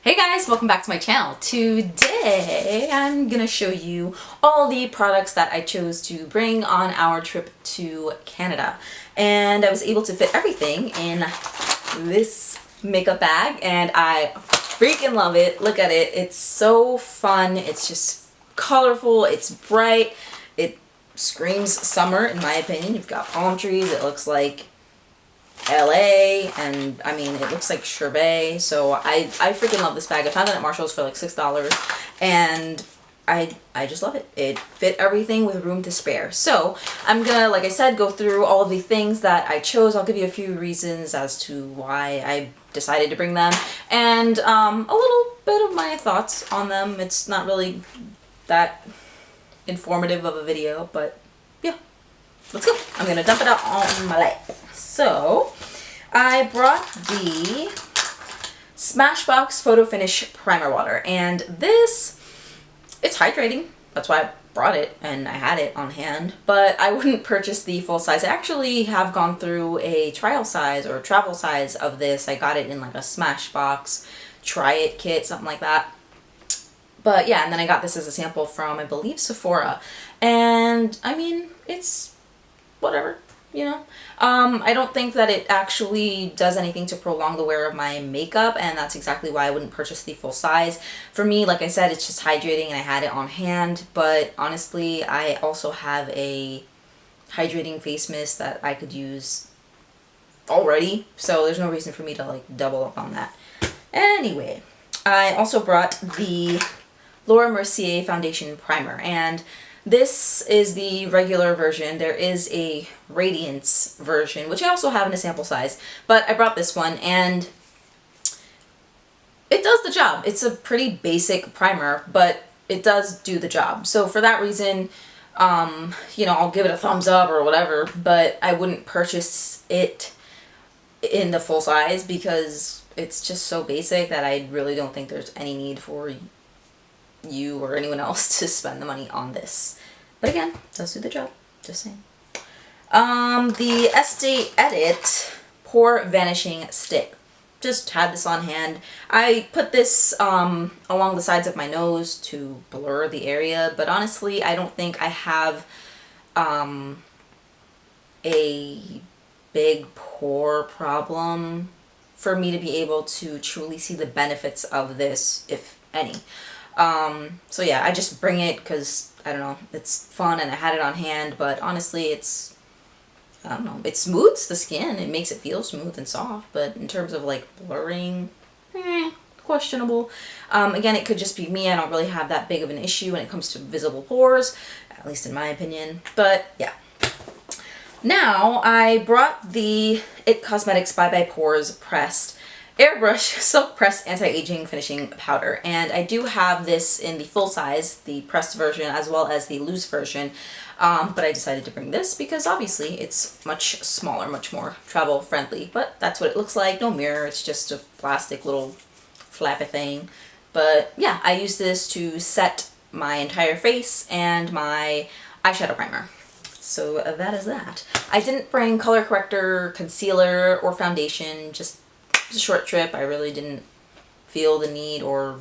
Hey guys, welcome back to my channel. Today I'm gonna show you all the products that I chose to bring on our trip to Canada, and I was able to fit everything in this makeup bag and I freaking love it. Look at it, it's so fun, it's just colorful, it's bright, it screams summer in my opinion. You've got palm trees, it looks like LA, and I mean it looks like sherbet, so I freaking love this bag. I found it at Marshall's for like $6 and I just love it. It fit everything with room to spare. So I'm gonna, like I said, go through all of the things that I chose. I'll give you a few reasons as to why I decided to bring them and a little bit of my thoughts on them. It's not really that informative of a video, but yeah, let's go. I'm gonna dump it out on my lap. So I brought the Smashbox Photo Finish Primer Water, and this, it's hydrating. That's why I brought it and I had it on hand, but I wouldn't purchase the full size. I actually have gone through a trial size or travel size of this. I got it in like a Smashbox try it kit, something like that. But yeah, and then I got this as a sample from, I believe, Sephora, and I mean, it's whatever. You know, I don't think that it actually does anything to prolong the wear of my makeup, and that's exactly why I wouldn't purchase the full size. For me, like I said, it's just hydrating and I had it on hand, but honestly, I also have a hydrating face mist that I could use already, so there's no reason for me to like double up on that. Anyway, I also brought the Laura Mercier Foundation Primer, and this is the regular version. There is a Radiance version, which I also have in a sample size, but I brought this one and it does the job. It's a pretty basic primer, but it does do the job. So for that reason, you know, I'll give it a thumbs up or whatever, but I wouldn't purchase it in the full size because it's just so basic that I really don't think there's any need for you or anyone else to spend the money on this. But again, it does do the job, just saying. The Estee Edit Pore Vanishing Stick. Just had this on hand. I put this along the sides of my nose to blur the area, but honestly, I don't think I have a big pore problem for me to be able to truly see the benefits of this, if any. So yeah, I just bring it because, I don't know, it's fun and I had it on hand, but honestly it's, I don't know, it smooths the skin, it makes it feel smooth and soft, but in terms of like blurring, questionable. Again, it could just be me, I don't really have that big of an issue when it comes to visible pores, at least in my opinion, but yeah. Now, I brought the IT Cosmetics Bye Bye Pores Pressed Airbrush Silk Pressed Anti-Aging Finishing Powder, and I do have this in the full size, the pressed version, as well as the loose version, but I decided to bring this because obviously it's much smaller, much more travel friendly, but that's what it looks like. No mirror, it's just a plastic little flappy thing. But yeah, I use this to set my entire face and my eyeshadow primer. So that is that. I didn't bring color corrector, concealer, or foundation, just a short trip. I really didn't feel the need or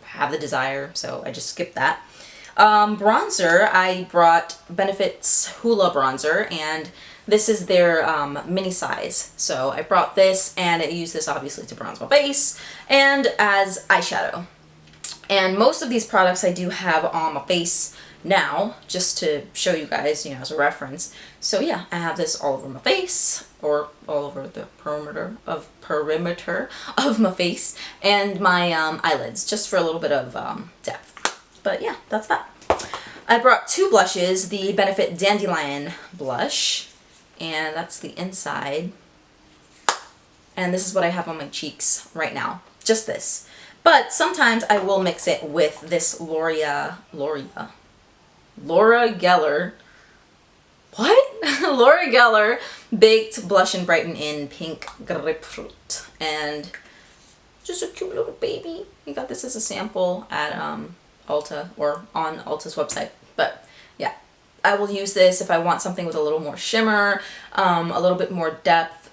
have the desire, so I just skipped that. Bronzer, I brought Benefit's Hoola bronzer, and this is their mini size. So I brought this, and I use this obviously to bronze my face and as eyeshadow. And most of these products I do have on my face now, just to show you guys, you know, as a reference. So yeah, I have this all over my face, or all over the perimeter of my face, and my eyelids, just for a little bit of depth. But yeah, that's that. I brought two blushes, the Benefit Dandelion blush, and that's the inside. And this is what I have on my cheeks right now, just this. But sometimes I will mix it with this Laura Geller. What? Laura Geller Baked Blush-N-Brighten in Pink Grapefruit. And just a cute little baby. We got this as a sample at Ulta, or on Ulta's website. But yeah, I will use this if I want something with a little more shimmer, a little bit more depth,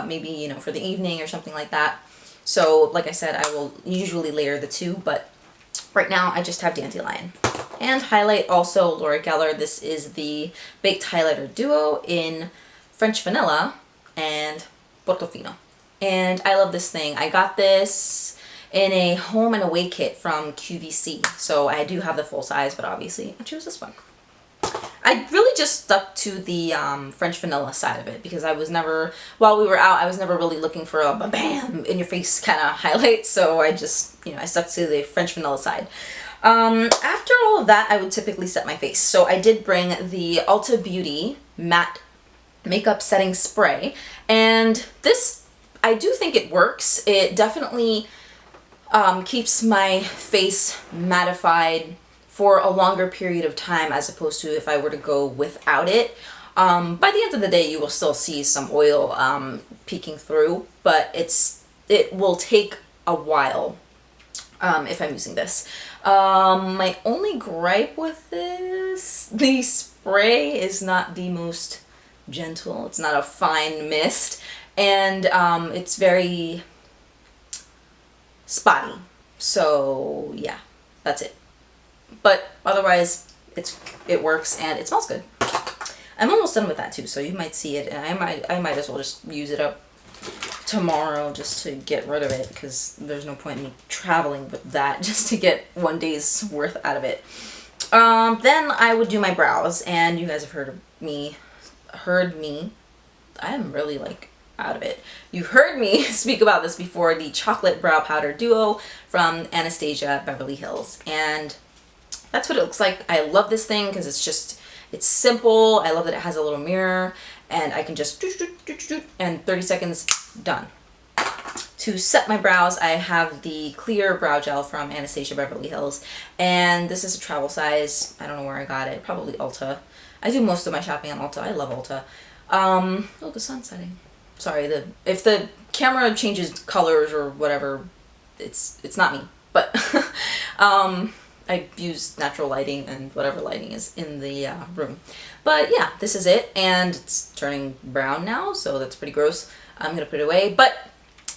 maybe, you know, for the evening or something like that. So like I said, I will usually layer the two, but right now I just have Dandelion. And highlight also Laura Geller. This is the Baked Highlighter Duo in French Vanilla and Portofino. And I love this thing. I got this in a home and away kit from QVC. So I do have the full size, but obviously I choose this one. I really just stuck to the French vanilla side of it because I was never, while we were out, I was never really looking for a bam in your face kind of highlight. So I just, you know, I stuck to the French vanilla side. After all of that, I would typically set my face. So I did bring the Ulta Beauty Matte Makeup Setting Spray. And this, I do think it works. It definitely keeps my face mattified for a longer period of time as opposed to if I were to go without it. By the end of the day, you will still see some oil peeking through, but it will take a while if I'm using this. My only gripe with this, the spray is not the most gentle. It's not a fine mist, and it's very spotty. So yeah, that's it. But otherwise, it works and it smells good. I'm almost done with that too, so you might see it, and I might as well just use it up tomorrow just to get rid of it, because there's no point in me traveling with that just to get one day's worth out of it. Then I would do my brows, and you guys have heard me. I am really like out of it. You've heard me speak about this before, the Chocolate Brow Powder Duo from Anastasia Beverly Hills, and that's what it looks like. I love this thing because it's simple. I love that it has a little mirror and I can just and 30 seconds, done. To set my brows, I have the clear brow gel from Anastasia Beverly Hills, and this is a travel size. I don't know where I got it, probably Ulta. I do most of my shopping on Ulta. I love Ulta. Oh, the sun's setting. Sorry, if the camera changes colors or whatever, it's not me, but I use natural lighting and whatever lighting is in the room. But yeah, this is it, and it's turning brown now, so that's pretty gross. I'm gonna put it away. But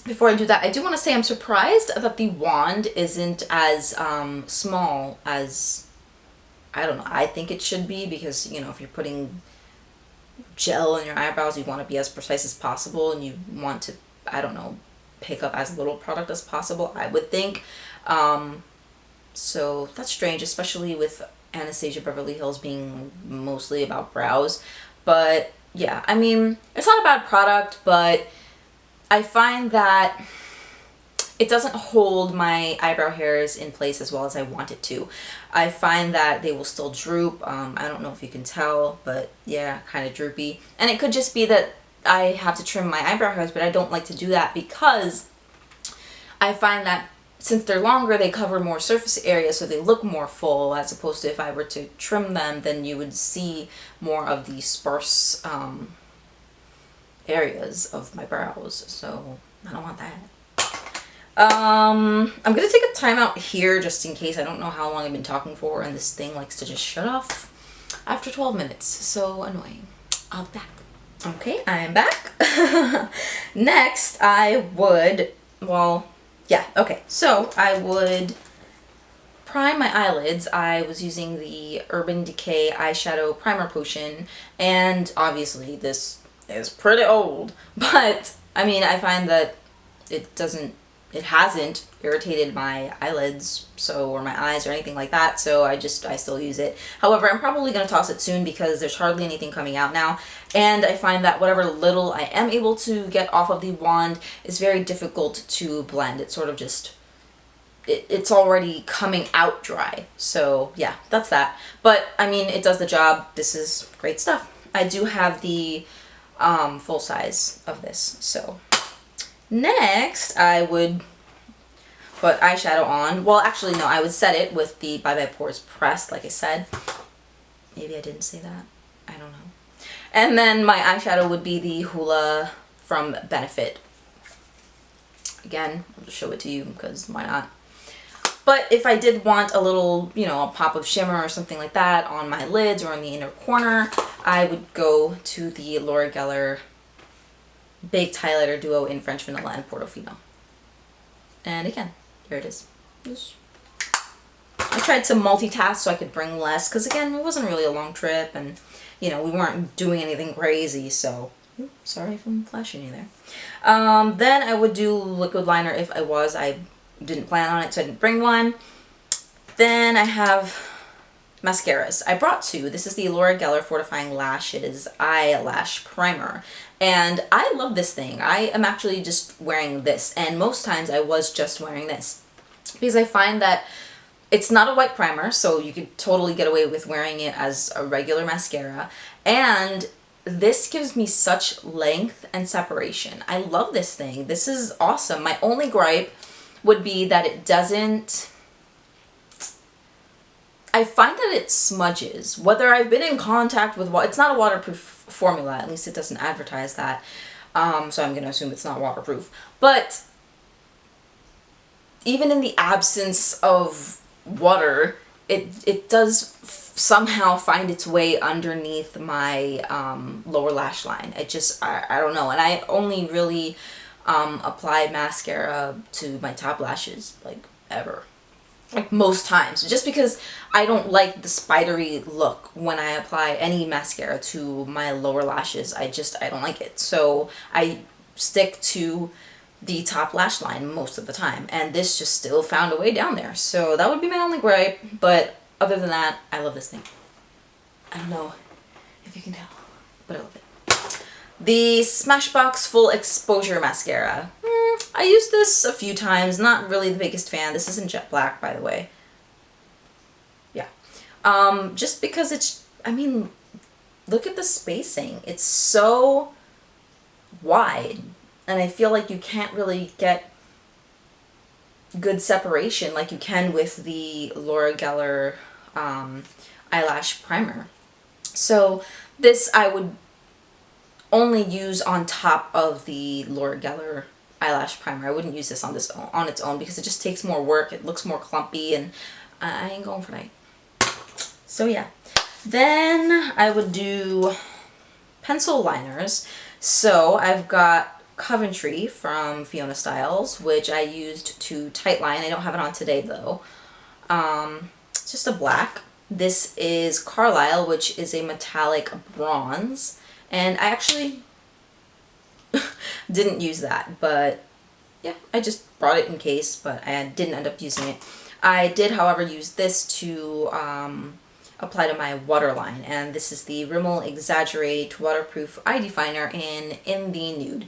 before I do that, I do want to say I'm surprised that the wand isn't as small as, I don't know, I think it should be, because, you know, if you're putting gel in your eyebrows, you want to be as precise as possible, and you want to, I don't know, pick up as little product as possible, I would think. So that's strange, especially with Anastasia Beverly Hills being mostly about brows. But yeah, I mean, it's not a bad product, but I find that it doesn't hold my eyebrow hairs in place as well as I want it to. I find that they will still droop. I don't know if you can tell, but yeah, kind of droopy. And it could just be that I have to trim my eyebrow hairs, but I don't like to do that because I find that since they're longer, they cover more surface area, so they look more full, as opposed to if I were to trim them, then you would see more of the sparse areas of my brows. So I don't want that. I'm gonna take a timeout here just in case. I don't know how long I've been talking for, and this thing likes to just shut off after 12 minutes. So annoying. I'll be back. Okay, I am back. Next, I would, well, yeah, okay. So I would prime my eyelids. I was using the Urban Decay eyeshadow primer potion, and obviously this is pretty old, but I mean, I find that it hasn't irritated my eyelids, so, or my eyes or anything like that, so I still use it. However, I'm probably going to toss it soon because there's hardly anything coming out now, and I find that whatever little I am able to get off of the wand is very difficult to blend. It's sort of just, it's already coming out dry. So yeah, that's that. But I mean, it does the job. This is great stuff. I do have the full size of this, so. Next, I would put eyeshadow on. Well, actually, no, I would set it with the Bye Bye Pores pressed, like I said. Maybe I didn't say that. I don't know. And then my eyeshadow would be the Hoola from Benefit. Again, I'll just show it to you because why not? But if I did want a little, you know, a pop of shimmer or something like that on my lids or in the inner corner, I would go to the Laura Geller Baked Highlighter Duo in French Vanilla and Portofino. And again, here it is. I tried to multitask so I could bring less, because again, it wasn't really a long trip, and you know, we weren't doing anything crazy, so sorry if I'm flashing you there. Then I would do liquid liner if I didn't plan on it, so I didn't bring one. Then I have mascaras. I brought two. This is the Laura Geller Fortifying Lashes Eyelash Primer. And I love this thing. I am actually just wearing this, and most times I was just wearing this. Because I find that it's not a white primer, so you could totally get away with wearing it as a regular mascara. And this gives me such length and separation. I love this thing. This is awesome. My only gripe would be that it doesn't... I find that it smudges. Whether I've been in contact with... It's not a waterproof formula. At least it doesn't advertise that. So I'm going to assume it's not waterproof. But even in the absence of water, it does somehow find its way underneath my lower lash line. It just, I don't know. And I only really apply mascara to my top lashes, like, ever. Like, most times. Just because I don't like the spidery look when I apply any mascara to my lower lashes. I don't like it. So I stick to the top lash line most of the time, and this just still found a way down there. So that would be my only gripe, but other than that, I love this thing. I don't know if you can tell, but I love it. The Smashbox Full Exposure Mascara. I used this a few times, not really the biggest fan. This isn't jet black, by the way. Yeah. Just because it's, I mean, look at the spacing. It's so wide. And I feel like you can't really get good separation like you can with the Laura Geller eyelash primer. So this I would only use on top of the Laura Geller eyelash primer. I wouldn't use this on its own because it just takes more work. It looks more clumpy, and I ain't going for that. So yeah. Then I would do pencil liners. So I've got Coventry from Fiona Stiles, which I used to tightline. I don't have it on today though. It's just a black. This is Carlyle, which is a metallic bronze, and I actually didn't use that, but yeah, I just brought it in case, but I didn't end up using it. I did, however, use this to apply to my waterline, and this is the Rimmel Exaggerate Waterproof Eye Definer in the nude.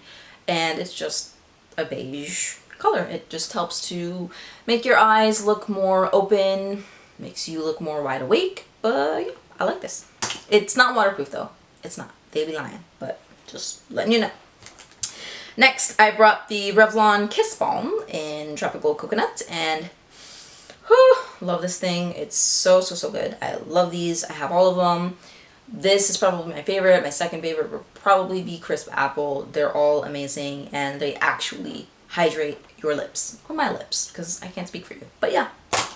And it's just a beige color. It just helps to make your eyes look more open, makes you look more wide awake, but yeah, I like this. It's not waterproof though. It's not. They be lying, but just letting you know. Next, I brought the Revlon Kiss Balm in Tropical Coconut, and whew, love this thing. It's so good. I love these. I have all of them. This is probably my favorite. My second favorite would probably be Crisp Apple. They're all amazing, and they actually hydrate your lips. Or my lips, because I can't speak for you. But yeah,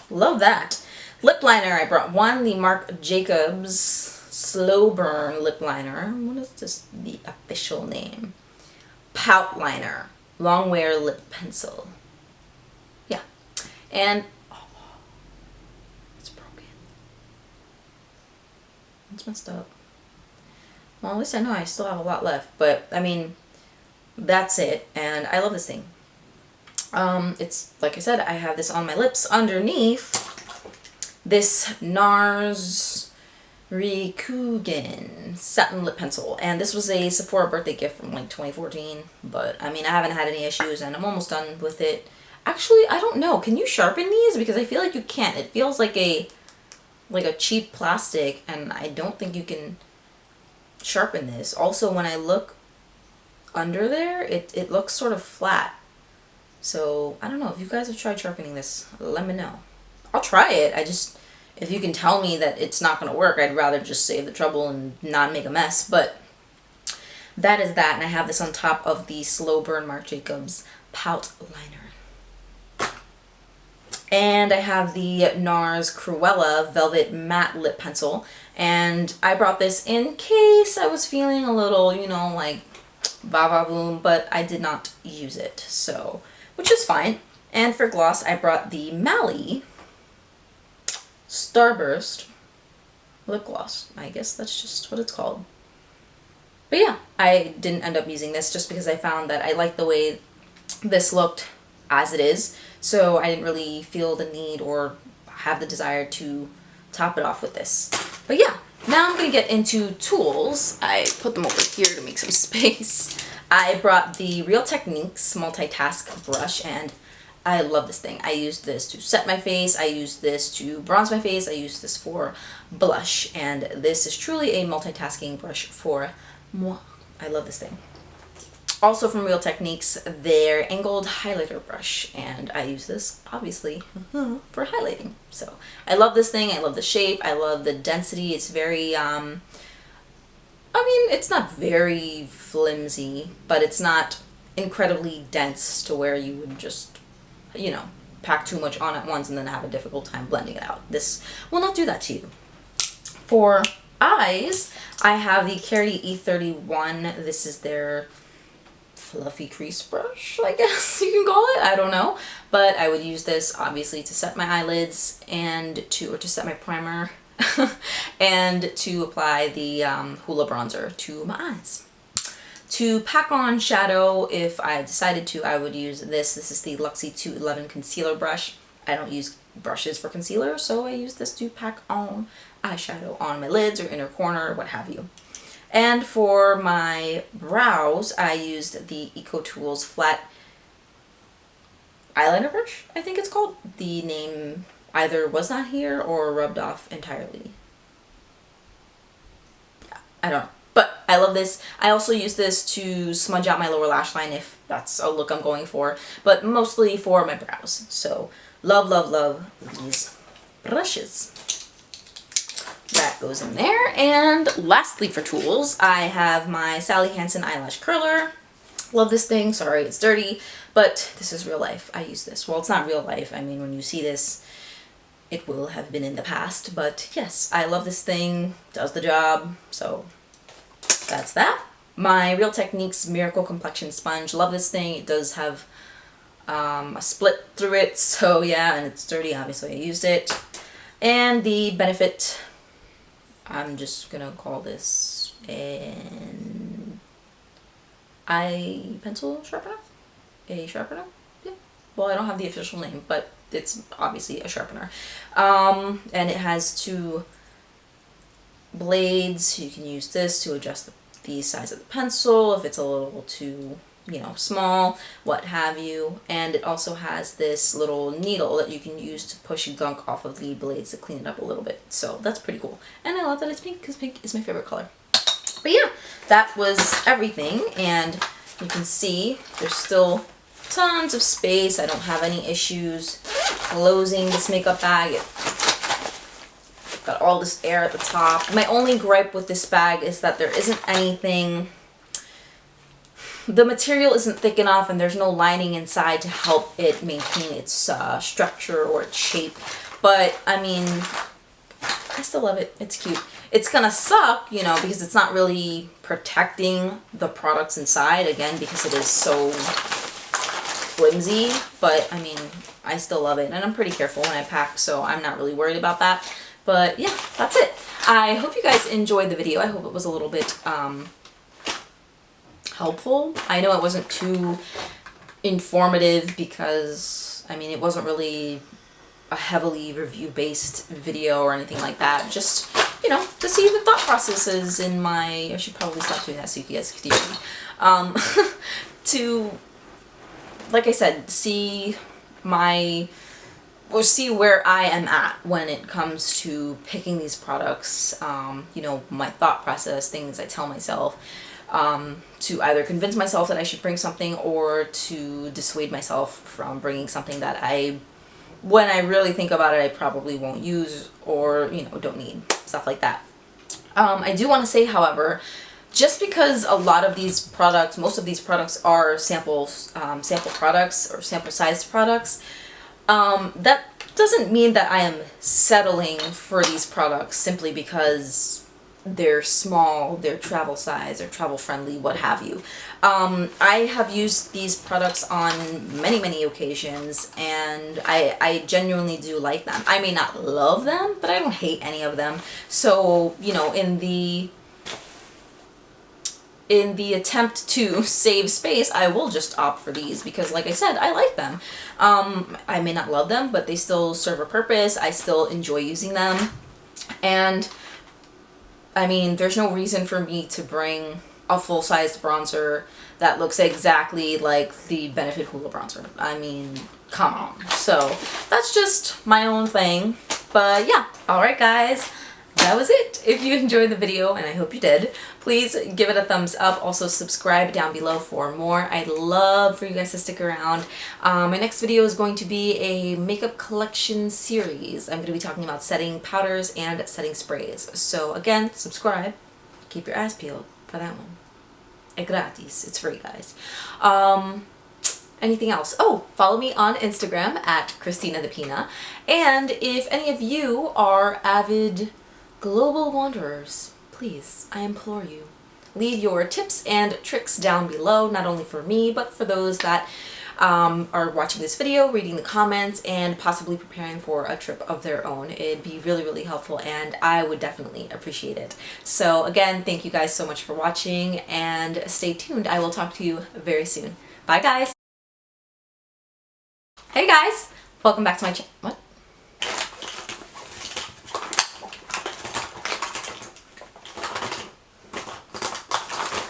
love that. Lip liner, I brought one, the Marc Jacobs Slow Burn Lip Liner. What is this, the official name? Pout Liner. Long Wear Lip Pencil. Yeah. And it's messed up. Well, at least I know I still have a lot left, but I mean, that's it, and I love this thing. It's, like I said, I have this on my lips underneath this NARS Rikugen Satin Lip Pencil, and this was a Sephora birthday gift from like 2014, but I mean, I haven't had any issues, and I'm almost done with it. Actually, I don't know, can you sharpen these? Because I feel like you can't. It feels like a cheap plastic, and I don't think you can sharpen this. Also, when I look under there, it looks sort of flat. So, I don't know. If you guys have tried sharpening this, let me know. I'll try it. If you can tell me that it's not going to work, I'd rather just save the trouble and not make a mess. But that is that, and I have this on top of the Slow Burn Marc Jacobs Pout Liner. And I have the NARS Cruella Velvet Matte Lip Pencil. And I brought this in case I was feeling a little, you know, like va-va-voom, but I did not use it. So, which is fine. And for gloss, I brought the Mally Starburst lip gloss. I guess that's just what it's called. But yeah, I didn't end up using this just because I found that I like the way this looked as it is, so I didn't really feel the need or have the desire to top it off with this. But yeah, now I'm going to get into tools. I put them over here to make some space. I brought the Real Techniques Multitask Brush, and I love this thing. I used this to set my face, I used this to bronze my face, I used this for blush, and this is truly a multitasking brush for moi. I love this thing. Also from Real Techniques, their angled highlighter brush, and I use this obviously for highlighting. So I love this thing, I love the shape, I love the density. It's very I mean, it's not very flimsy, but it's not incredibly dense to where you would just, you know, pack too much on at once and then have a difficult time blending it out. This will not do that to you. For eyes, I have the Carity E31. This is their fluffy crease brush, I guess you can call it. I don't know. But I would use this obviously to set my eyelids and to set my primer and to apply the Hoola bronzer to my eyes. To pack on shadow, if I decided to, I would use this. This is the Luxie 211 concealer brush. I don't use brushes for concealer, so I use this to pack on eyeshadow on my lids or inner corner, what have you. And for my brows, I used the EcoTools flat eyeliner brush, I think it's called. The name either was not here or rubbed off entirely. I don't know. But I love this. I also use this to smudge out my lower lash line if that's a look I'm going for, but mostly for my brows. So love, love, love these brushes. That goes in there. And lastly for tools, I have my Sally Hansen eyelash curler. Love this thing. Sorry, it's dirty, but this is real life. I use this. Well, it's not real life. I mean, when you see this, it will have been in the past, but yes, I love this thing. Does the job. So that's that. My Real Techniques Miracle Complexion Sponge. Love this thing. It does have a split through it, so yeah, and it's dirty. Obviously, I used it. And the Benefit, I'm just gonna call this an eye pencil sharpener? A sharpener? Yeah. Well, I don't have the official name, but it's obviously a sharpener. And it has two blades. You can use this to adjust the size of the pencil if it's a little too, you know, small, what have you. And it also has this little needle that you can use to push gunk off of the blades to clean it up a little bit. So that's pretty cool. And I love that it's pink because pink is my favorite color. But yeah, that was everything. And you can see there's still tons of space. I don't have any issues closing this makeup bag. Got all this air at the top. My only gripe with this bag is that there isn't anything, the material isn't thick enough and there's no lining inside to help it maintain its structure or its shape. But I mean, I still love it. It's cute. It's gonna suck, you know, because it's not really protecting the products inside, again, because it is so flimsy. But I mean, I still love it, and I'm pretty careful when I pack, so I'm not really worried about that. But yeah, that's it. I hope you guys enjoyed the video. I hope it was a little bit helpful. I know it wasn't too informative because, I mean, it wasn't really a heavily review-based video or anything like that. Just, you know, to see the thought processes in my, I should probably stop doing that so you guys can hear me. To, like I said, see my, or see where I am at when it comes to picking these products, you know, my thought process, things I tell myself, to either convince myself that I should bring something or to dissuade myself from bringing something that when I really think about it, I probably won't use or, you know, don't need, stuff like that. I do want to say, however, just because a lot of these products, most of these products are sample products or sample-sized products, that doesn't mean that I am settling for these products simply because they're small, they're travel size, they're travel friendly, what have you. I have used these products on many occasions, and I genuinely do like them. I may not love them, but I don't hate any of them. So, you know, in the attempt to save space, I will just opt for these because, like I said, I like them. I may not love them, but they still serve a purpose. I still enjoy using them. And I mean, there's no reason for me to bring a full-sized bronzer that looks exactly like the Benefit Hoola bronzer. I mean, come on. So that's just my own thing. But yeah, alright guys, that was it. If you enjoyed the video, and I hope you did, please give it a thumbs up. Also subscribe down below for more. I'd love for you guys to stick around. My next video is going to be a makeup collection series. I'm going to be talking about setting powders and setting sprays. So again, subscribe. Keep your eyes peeled for that one. Es gratis. It's free, guys. Anything else? Oh, follow me on Instagram at Christina the Pina. And if any of you are avid global wanderers, please, I implore you, leave your tips and tricks down below, not only for me, but for those that are watching this video, reading the comments, and possibly preparing for a trip of their own. It'd be really helpful, and I would definitely appreciate it. So again, thank you guys so much for watching, and stay tuned. I will talk to you very soon. Bye guys! Hey guys! Welcome back to my channel. What?